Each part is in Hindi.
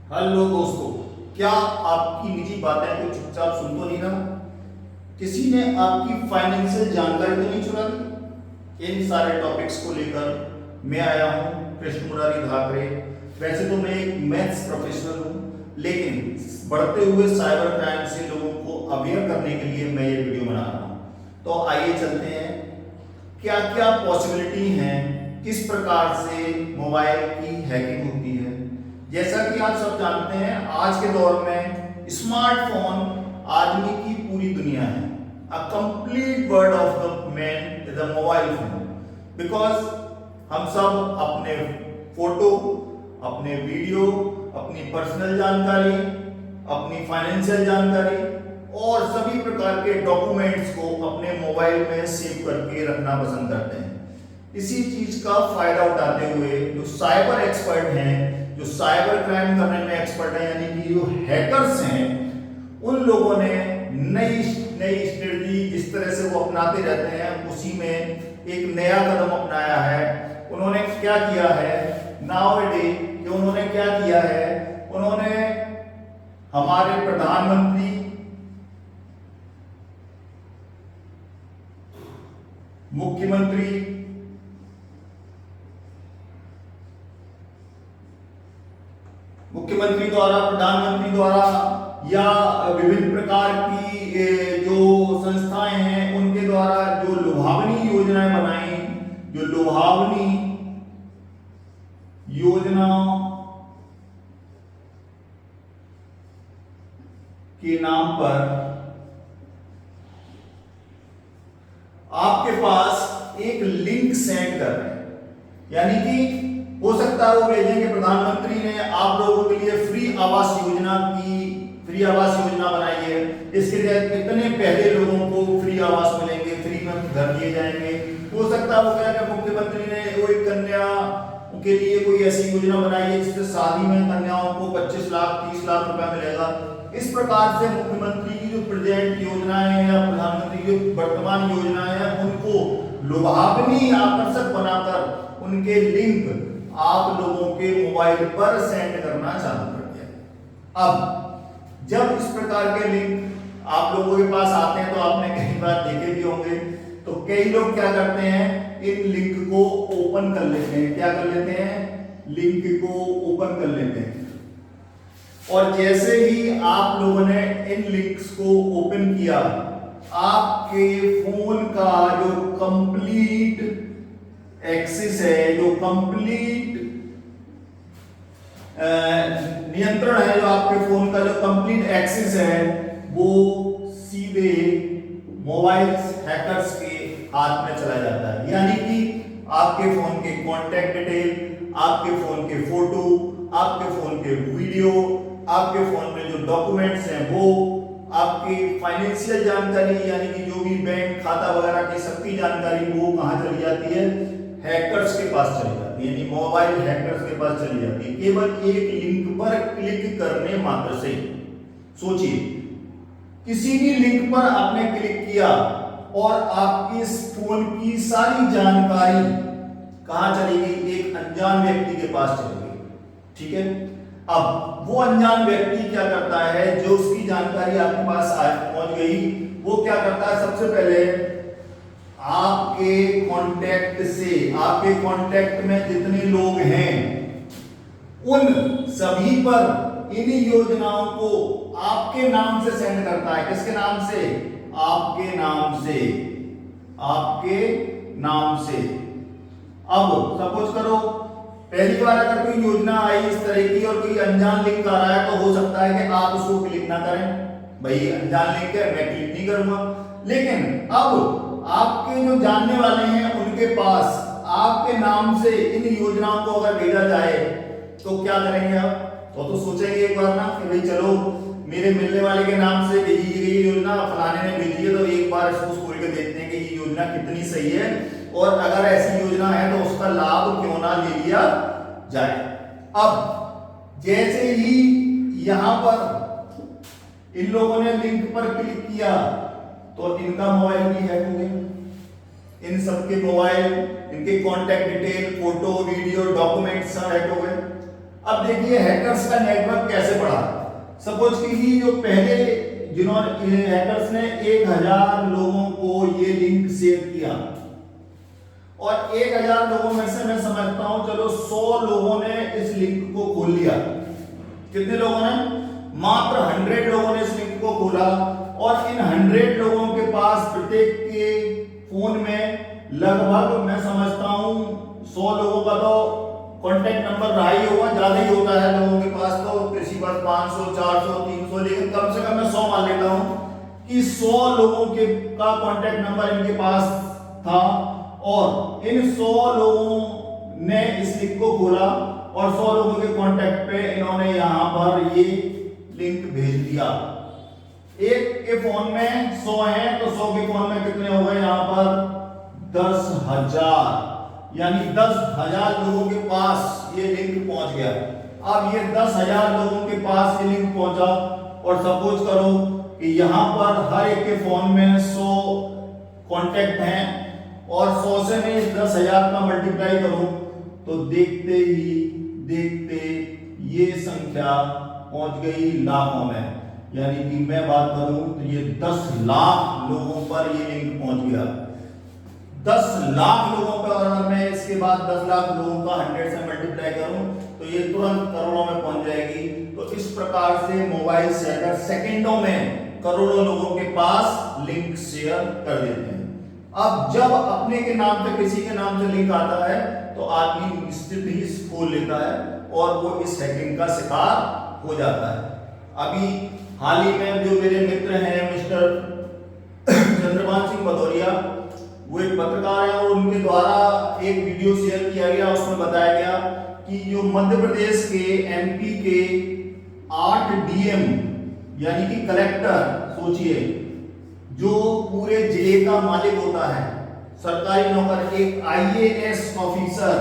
हेलो दोस्तों, क्या आपकी निजी बातें कोई चुपचाप सुन तो नहीं रहा? किसी ने आपकी फाइनेंशियल जानकारी तो नहीं चुरा ली? इन सारे टॉपिक्स को लेकर मैं आया हूँ कृष्ण मुरारी धाकरे। वैसे तो मैं एक मैथ्स प्रोफेशनल हूँ, लेकिन बढ़ते हुए साइबर क्राइम से लोगों को अवेयर करने के लिए मैं ये वीडियो बना रहा हूँ। तो आइए चलते हैं, क्या क्या पॉसिबिलिटी हैं, किस प्रकार से मोबाइल की हैकिंग होती है। जैसा कि आप सब जानते हैं, आज के दौर में स्मार्टफोन आदमी की पूरी दुनिया है। A complete word of the man is a mobile phone, because हम सब अपने फोटो, अपने वीडियो, अपनी पर्सनल जानकारी, अपनी फाइनेंशियल जानकारी और सभी प्रकार के डॉक्यूमेंट्स को अपने मोबाइल में सेव करके रखना पसंद करते हैं। इसी चीज का फायदा उठाते हुए जो साइबर एक्सपर्ट हैं, जो साइबर क्राइम करने में एक्सपर्ट हैं, यानी कि जो हैकर्स हैं, उन लोगों ने नई नई स्ट्रेटजी जिस तरह से वो अपनाते रहते हैं, उसी में एक नया कदम अपनाया है। उन्होंने क्या किया है नाउअडे, कि उन्होंने क्या किया है, उन्होंने हमारे प्रधानमंत्री, मुख्यमंत्री, मुख्यमंत्री द्वारा, प्रधानमंत्री द्वारा या विभिन्न प्रकार की जो संस्थाएं हैं उनके द्वारा जो लुभावनी योजनाएं बनाई, जो लुभावनी योजना के नाम पर आपके पास एक लिंक सेंड कर रहे हैं, यानी कि हो सकता है वो भेजें कि प्रधानमंत्री ने आप लोगों के लिए फ्री आवास योजना बनाई है, इसके तहत इतने पहले लोगों को फ्री आवास मिलेंगे, फ्री में घर दिए जाएंगे। हो सकता है वो क्या कि मुख्यमंत्री ने वो एक कन्या के लिए कोई ऐसी योजना बनाई है जिससे शादी में कन्याओं को 25 लाख 30 लाख रुपया मिलेगा। इस प्रकार से मुख्यमंत्री की जो प्रेजेंट योजनाएं हैं या प्रधानमंत्री की जो वर्तमान योजनाएं हैं, उनको लुभावनी आकर्षक बनाकर उनके लिंक आप लोगों के मोबाइल पर सेंड करना चालू कर दिया। अब जब इस प्रकार के लिंक आप लोगों के पास आते हैं, तो आपने कई बार देखे भी होंगे, तो कई लोग क्या करते हैं, इन लिंक को ओपन कर लेते हैं। क्या कर लेते हैं? लिंक को ओपन कर लेते हैं। और जैसे ही आप लोगों ने इन लिंक्स को ओपन किया, आपके फोन का जो कंप्लीट एक्सेस है, जो कंप्लीट नियंत्रण है, जो आपके फोन का जो कंप्लीट एक्सेस है, वो सीधे मोबाइल हैकर्स के हाथ में चला जाता है। यानी कि आपके फोन के कॉन्टैक्ट डिटेल, आपके फोन के फोटो, आपके फोन के वीडियो, आपके फोन में जो डॉक्यूमेंट्स हैं, वो आपकी फाइनेंशियल जानकारी, यानी कि जो भी बैंक खाता वगैरह की सबकी जानकारी, वो कहां चली जाती है? हैकर्स के पास चली जाती है, यानी मोबाइल हैकर्स के पास चली जाती है, केवल एक लिंक पर क्लिक करने मात्र से। सोचिए, किसी भी लिंक पर आपने क्लिक किया और आपके फोन की सारी जानकारी कहां चली गई? एक अनजान व्यक्ति के पास चली गई। ठीक है, अब वो अनजान व्यक्ति क्या करता है, जो उसकी जानकारी आपके पास पहुंच गई, वो क्या करता है? सबसे पहले आपके कांटेक्ट से, आपके कांटेक्ट में जितने लोग हैं, उन सभी पर इन योजनाओं को आपके नाम से सेंड करता है। किसके नाम से? आपके नाम से, आपके नाम से। अब सपोज करो, पहली बार अगर कोई योजना आई इस तरह की और कोई अनजान लिंक आ रहा है, तो हो सकता है कि आप उसको क्लिक ना करें, भाई अनजान लिंक है, मैं क्लिक नहीं करूंगा। लेकिन अब आपके जो जानने वाले हैं, उनके पास आपके नाम से इन योजनाओं को अगर भेजा जाए, तो क्या करेंगे आप? तो सोचेंगे एक बार ना कि भाई चलो, मेरे मिलने वाले के नाम से भेजी गई योजना फलाने ने भेजी है, तो एक बार इसको खोल के देखते हैं कि ये योजना कितनी सही है, और अगर ऐसी योजना है तो उसका लाभ क्यों ना ले लिया जाए। अब जैसे ही यहां पर इन लोगों ने लिंक पर क्लिक किया, तो इनका मोबाइल भी हैक हो गया। इन सबके मोबाइल, इनके contact detail, photo, video, document सब हैक हो गए। अब देखिए हैकर्स का नेटवर्क कैसे बढ़ा। सपोज कि जो पहले जिन्होंने हैकर्स ने 1000 लोगों को ये लिंक शेयर किया और 1000 लोगों में से मैं समझता हूं चलो 100 लोगों ने इस लिंक को खोल लिया। कितने लोगों ने? मात्र 100 लोगों ने इस लिंक को खोला और इन 100 लोगों के पास प्रत्येक के फोन में लगभग मैं समझता हूं 100 लोगों का तो कॉन्टेक्ट नंबर रहा ही होगा, ज्यादा ही होता है लोगों के पास, तो किसी पास 500 400 300, लेकिन कम से कम मैं 100 मान लेता हूं कि 100 लोगों के का कॉन्टेक्ट नंबर इनके पास था और इन 100 लोगों ने इस लिंक को खोला और 100 लोगों के कांटेक्ट पे इन्होंने यहां पर ये लिंक भेज दिया। एक के फोन में 100 है तो 100 के फोन में कितने हो गए? यहां पर 10,000, यानी 10,000 लोगों के पास ये लिंक पहुंच गया। अब ये 10,000 लोगों के पास ये लिंक पहुंचा और सपोज करो कि यहां पर हर एक के फोन में 100 कांटेक्ट हैं और 100 से मैं इस 10,000 का मल्टीप्लाई करूं तो देखते ही देखते ये संख्या पहुंच गई लाखों में। यानी कि मैं बात करूं तो ये 10 लाख लोगों पर ये लिंक पहुंच गया। 10 लाख लोगों पर, और अगर मैं इसके बाद 10 लाख लोगों का 100 से मल्टीप्लाई करूं तो ये तुरंत करोड़ों में पहुंच जाएगी। तो इस प्रकार से मोबाइल हैकर सेकंडों में करोड़ों लोगों के पास लिंक शेयर कर देते हैं। अब जब अपने के नाम पे किसी के नाम से लिंक आता है तो आदमी निश्चित ही खोल लेता है और वो इस हैकिंग का शिकार हो जाता है। अभी हाल ही में जो मेरे मित्र हैं मिस्टर चंद्रभान सिंह भदौरिया, वो एक पत्रकार है और उनके द्वारा एक वीडियो शेयर किया गया, उसमें बताया गया कि जो मध्य प्रदेश के एमपी के 8 डीएम यानी कि कलेक्टर, सोचिए जो पूरे जिले का मालिक होता है, सरकारी नौकर, एक आईएएस ऑफिसर,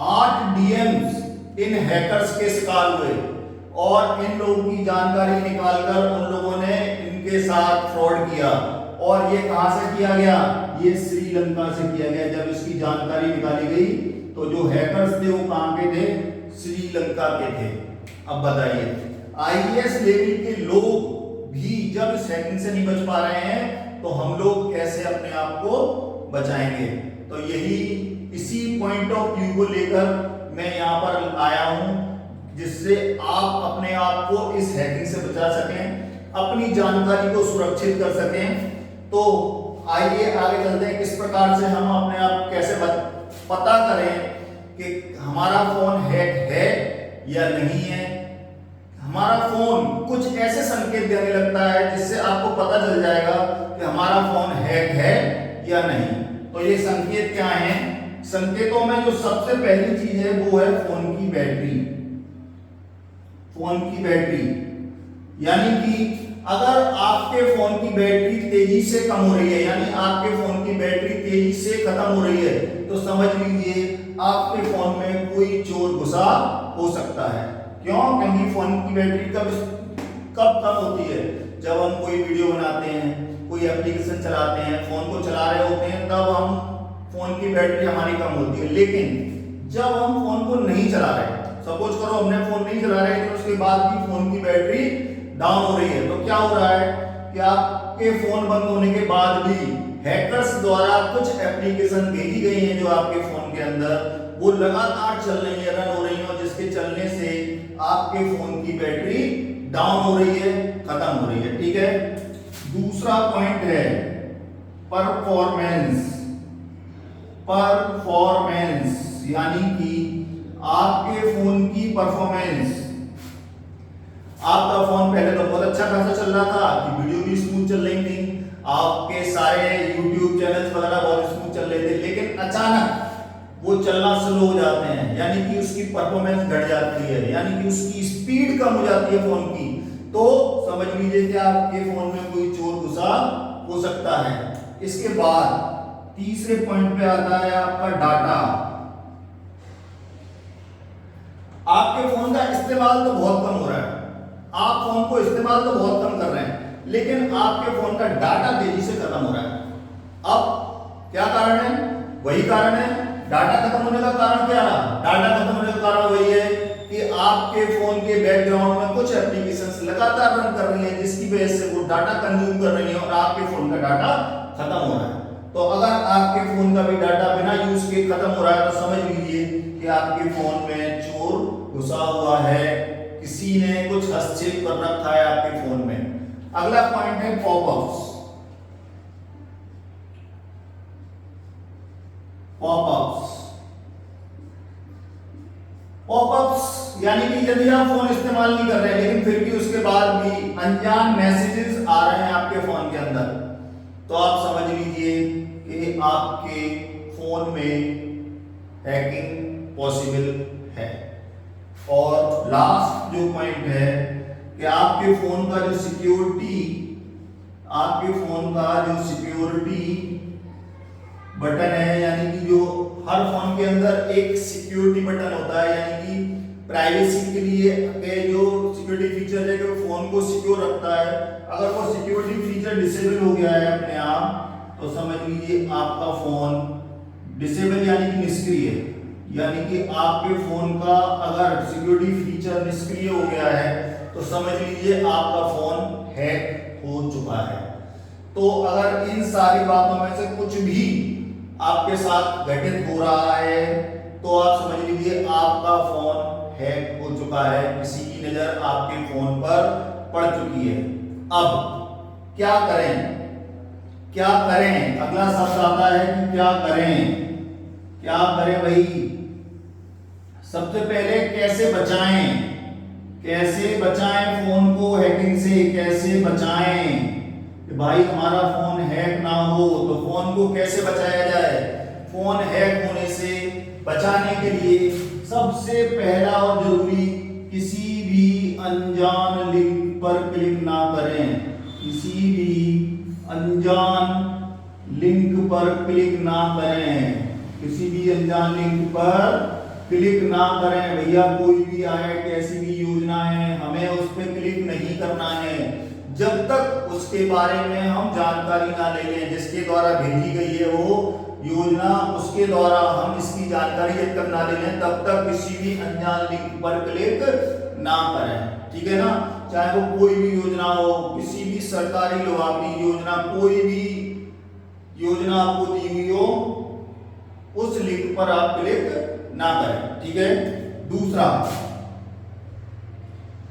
8 डीएम्स इन हैकर्स के शिकार हुए और इन लोगों की जानकारी निकालकर उन लोगों ने इनके साथ फ्रॉड किया। और ये कहां से किया गया? ये श्रीलंका से किया गया। जब इसकी जानकारी निकाली गई तो जो हैकर्स थे वो कहां के थे? श्रीलंका के थे। अब बताइए आईएएस लेवल के लोग भी जब इस हैकिंग से नहीं बच पा रहे हैं तो हम लोग कैसे अपने आप को बचाएंगे? तो यही इसी पॉइंट ऑफ व्यू को लेकर मैं यहां पर आया हूं, जिससे आप अपने आप को इस हैकिंग से बचा सकें, अपनी जानकारी को सुरक्षित कर सकें। तो आइए आगे चलते हैं किस प्रकार से हम अपने आप कैसे पता करें कि हमारा फोन हैक है या नहीं है। हमारा फोन कुछ ऐसे संकेत देने लगता है जिससे आपको पता चल जाएगा कि हमारा फोन हैक है या नहीं। तो ये संकेत क्या हैं? संकेतों में जो सबसे पहली चीज है वो है फोन की बैटरी। फोन की बैटरी यानी कि अगर आपके फोन की बैटरी तेजी से कम हो रही है, यानी आपके फोन की बैटरी तेजी से खत्म हो रही है, तो समझ लीजिए आपके फोन में कोई चोर घुसा हो सकता है। क्यों? क्योंकि फोन की बैटरी कब कम होती है? जब हम कोई वीडियो बनाते हैं, कोई एप्लीकेशन चलाते हैं, फोन को चला रहे होते हैं, तब हम फोन की बैटरी हमारी कम होती है। लेकिन जब हम फोन को नहीं चला रहे, सपोज करो हमने फोन नहीं चला रहे लेकिन उसके बाद भी फोन की बैटरी डाउन हो रही है, तो क्या हो रहा है कि आपके फोन बंद होने के बाद भी हैकर्स द्वारा कुछ एप्लीकेशन भेजी गई हैं जो आपके फोन के अंदर वो लगातार चल रही है, रन हो रही है, और जिसके चलने से आपके फोन की बैटरी डाउन हो रही है, खत्म हो रही है। ठीक है। दूसरा पॉइंट है परफॉर्मेंस। परफॉर्मेंस यानी कि आपके फोन की परफॉर्मेंस। आपका फोन पहले तो बहुत अच्छा खासा चल रहा था, आपकी वीडियो भी स्मूथ चल रही थी, आपके सारे यूट्यूब चैनल्स वगैरह बहुत स्मूथ चल रहे थे, लेकिन अचानक वो चलना स्लो हो जाते हैं, यानी कि उसकी परफॉर्मेंस घट जाती है, यानी कि उसकी स्पीड कम हो जाती है फोन की। तो समझ लीजिए कि आपके फोन में कोई चोर घुसा हो सकता है। इसके बाद तीसरे पॉइंट पे आता है आपका डाटा। आपके फोन का इस्तेमाल तो बहुत कम हो रहा है, आप फोन को इस्तेमाल तो बहुत कम कर रहे हैं, लेकिन आपके फोन का डाटा तेजी से खत्म हो रहा है। अब क्या कारण है? वही कारण है, डाटा खत्म होने का कारण क्या रहा? डाटा खत्म होने का कारण आपके फोन के बैकग्राउंड में कुछ एप्लीकेशंस लगातार रन कर रही हैं जिसकी वजह से वो डाटा कंज्यूम कर रही हैं और आपके फोन का डाटा खत्म हो रहा है। तो अगर आपके फोन का भी डाटा बिना यूज के खत्म हो रहा है तो समझ लीजिए कि आपके फोन में चोर घुसा हुआ है, किसी ने कुछ हस्तक्षेप कर रखा है आपके फोन में। अगला पॉइंट है पॉपअप्स। पॉपअप्स यानी कि यदि आप फोन इस्तेमाल नहीं कर रहे हैं लेकिन फिर भी उसके बाद भी अनजान मैसेजेस आ रहे हैं आपके फोन के अंदर, तो आप समझ लीजिए कि आपके फोन में हैकिंग पॉसिबल है। और लास्ट जो पॉइंट है कि आपके फोन का जो सिक्योरिटी बटन है, यानी कि जो हर फोन के अंदर एक सिक्योरिटी बटन होता है, यानी कि प्राइवेसी के लिए के जो सिक्योरिटी फीचर है जो फोन को सिक्योर रखता है, अगर वो सिक्योरिटी फीचर डिसेबल हो गया है अपने आप तो समझ लीजिए आपका फोन डिसेबल यानी कि निष्क्रिय, यानी कि आपके फोन का अगर सिक्योरिटी फीचर निष्क्रिय हो गया है तो समझ लीजिए आपका फोन हैक हो चुका है। तो अगर इन सारी बातों में से कुछ भी आपके साथ घटित हो रहा है तो आप समझ लीजिए आपका फोन हैक हो चुका है, किसी की नजर आपके फोन पर पड़ चुकी है। अब क्या करें? अगला शब्द आता है कि क्या करें भाई। सबसे पहले कैसे बचाएं फोन को हैकिंग से, कैसे बचाएं कि भाई हमारा फोन हैक ना हो। तो फोन को कैसे बचाया जाए? फोन हैक होने से बचाने के लिए सबसे पहला और जरूरी, किसी भी अनजान लिंक पर क्लिक ना करें। किसी भी अनजान लिंक पर क्लिक ना करें। किसी भी अनजान लिंक पर क्लिक ना करें भैया। कोई भी आए, कैसी भी योजना है, हमें उस पर क्लिक नहीं करना है जब तक उसके बारे में हम जानकारी ना ले लें। जिसके द्वारा भेजी गई है वो योजना, उसके द्वारा हम इसकी जानकारी जब तक ना ले लें तब तक किसी भी अनजान लिंक पर क्लिक ना करें। ठीक है ना? चाहे वो कोई भी योजना हो, किसी भी सरकारी लुभावनी योजना, कोई भी योजना आपको दी हुई हो, उस लिंक पर आप क्लिक ना करें। ठीक है? दूसरा,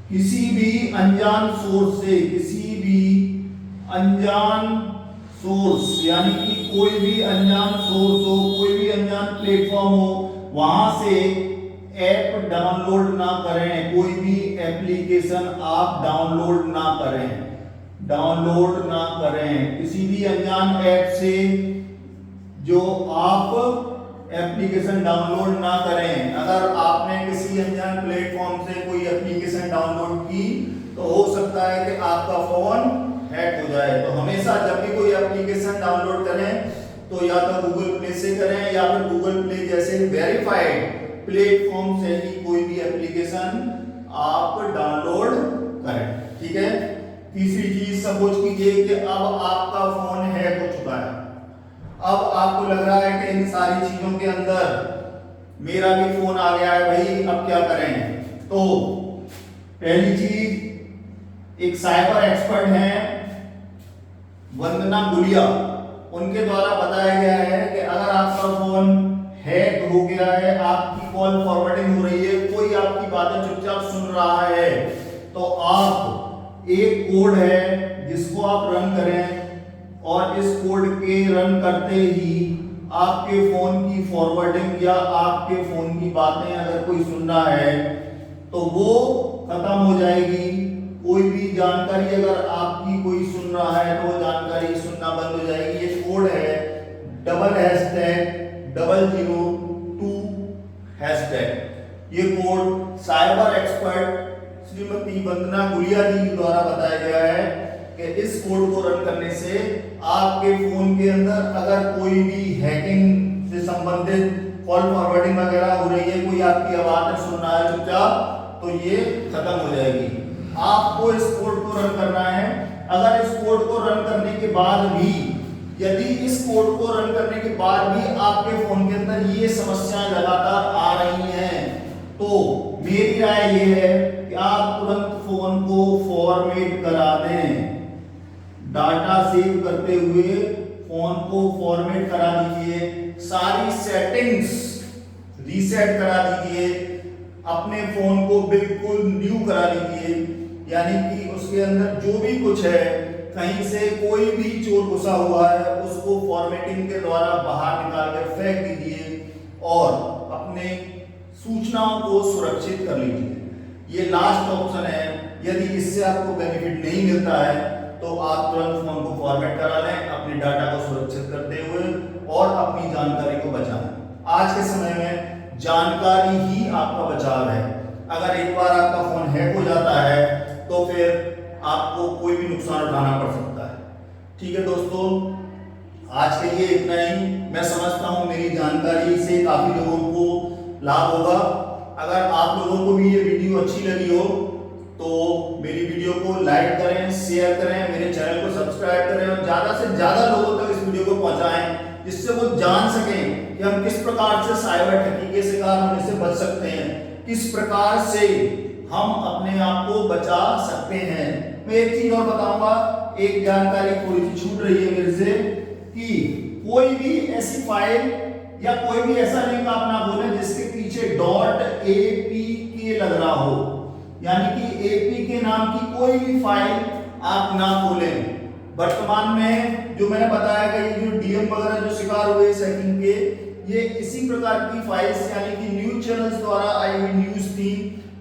किसी भी अनजान सोर्स यानी कि कोई भी अनजान सोर्स हो, कोई भी अनजान प्लेटफॉर्म हो, वहां से ऐप डाउनलोड ना करें। कोई भी एप्लीकेशन आप डाउनलोड ना करें। किसी भी अनजान ऐप से जो आप एप्लीकेशन डाउनलोड ना करें। अगर आपने किसी अनजान प्लेटफॉर्म से कोई एप्लीकेशन डाउनलोड की तो हो सकता है कि आपका फोन हैक हो जाए। तो हमेशा जब भी कोई एप्लीकेशन डाउनलोड करें तो या तो गूगल प्ले से करें या फिर गूगल प्ले जैसे वेरीफाइड प्लेटफॉर्म से ही कोई भी एप्लीकेशन आप डाउनलोड करें। ठीक है? तीसरी चीज, सपोज कीजिए कि अब आपका फोन हैक हो चुका है। अब आपको लग रहा है कि इन सारी चीजों के अंदर मेरा भी फोन आ गया है भाई, अब क्या करें? तो पहली चीज, एक साइबर एक्सपर्ट हैं वंदना गुलिया, उनके द्वारा बताया गया है कि अगर आपका फोन हैक हो गया है, आपकी कॉल फॉरवर्डिंग हो रही है, कोई आपकी बातें चुपचाप सुन रहा है, तो आप एक कोड है जिसको आप रन करें और इस कोड के रन करते ही आपके फोन की फॉरवर्डिंग या आपके फोन की बातें अगर कोई सुन रहा है तो वो खत्म हो जाएगी। कोई भी जानकारी अगर आपकी कोई सुन रहा है तो वो जानकारी सुनना बंद हो जाएगी। ये कोड है ##002#। ये कोड साइबर एक्सपर्ट श्रीमती वंदना गुलिया जी द्वारा बताया गया है कि इस कोड को रन करने से आपके फोन के अंदर अगर कोई भी हैकिंग से संबंधित कॉल फॉरवर्डिंग वगैरह हो रही है, कोई आपकी आवाज सुन रहा है चुपचाप, तो ये खत्म हो जाएगी। आपको इस कोड को रन करना है। अगर इस कोड को रन करने के बाद भी, यदि इस कोड को रन करने के बाद भी आपके फोन के अंदर ये समस्याएं लगातार आ रही हैं तो मेरी राय ये है कि आप तुरंत फोन को फॉर्मेट करा दें, डाटा सेव करते हुए फोन को फॉर्मेट करा दीजिए, सारी सेटिंग्स रीसेट करा दीजिए, अपने फोन को बिल्कुल न्यू करा दीजिए, यानी कि उसके अंदर जो भी कुछ है, कहीं से कोई भी चोर घुसा हुआ है उसको फॉर्मेटिंग के द्वारा बाहर निकाल कर फेंक दीजिए और अपने सूचनाओं को सुरक्षित कर लीजिए। ये लास्ट ऑप्शन है। यदि इससे आपको बेनिफिट नहीं मिलता है तो आप तुरंत फोन को फॉर्मेट करा लें, अपने डाटा को सुरक्षित करते हुए और अपनी जानकारी को बचाएं। आज के समय में जानकारी ही आपका बचाव है। अगर एक बार आपका फोन हैक हो जाता है तो फिर आपको कोई भी नुकसान उठाना पड़ सकता है। ठीक है दोस्तों, आज के लिए इतना ही। मैं समझता हूं मेरी जानकारी से काफी लोगों को लाभ होगा। अगर आप लोगों को भी ये वीडियो अच्छी लगी हो तो मेरी वीडियो को लाइक करें, शेयर करें, मेरे चैनल को सब्सक्राइब करें और ज्यादा से ज्यादा लोगों तक इस वीडियो को पहुंचाएं, जिससे वो जान सकें कि हम किस प्रकार से साइबर ठगी के शिकार होने से बच सकते हैं, किस प्रकार से हम अपने आप को बचा सकते हैं। मैं एक चीज और बताऊंगा, एक जानकारी थोड़ी सी छूट रही है मेरे से, कि कोई भी ऐसी फाइल या कोई भी ऐसा लिंक आप ना खोलें जिसके पीछे .apk लग रहा हो, यानी कि एपीके नाम की कोई भी फाइल आप ना खोलें। वर्तमान में जो मैंने बताया कि ये जो डीएम वगैरह जो शिकार हुए हैकिंग के, ये इसी प्रकार की फाइल्स यानी कि न्यूज चैनल्स द्वारा आई हुई न्यूज थी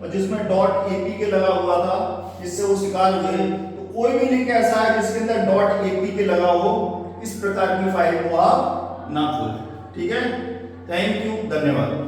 और जिसमें .apk लगा हुआ था, जिससे वो शिकार हुए। तो कोई भी लिंक ऐसा है जिसके अंदर .apk लगा हो, इस प्रकार की फाइल को आप ना खोलें। ठीक है, थैंक यू, धन्यवाद।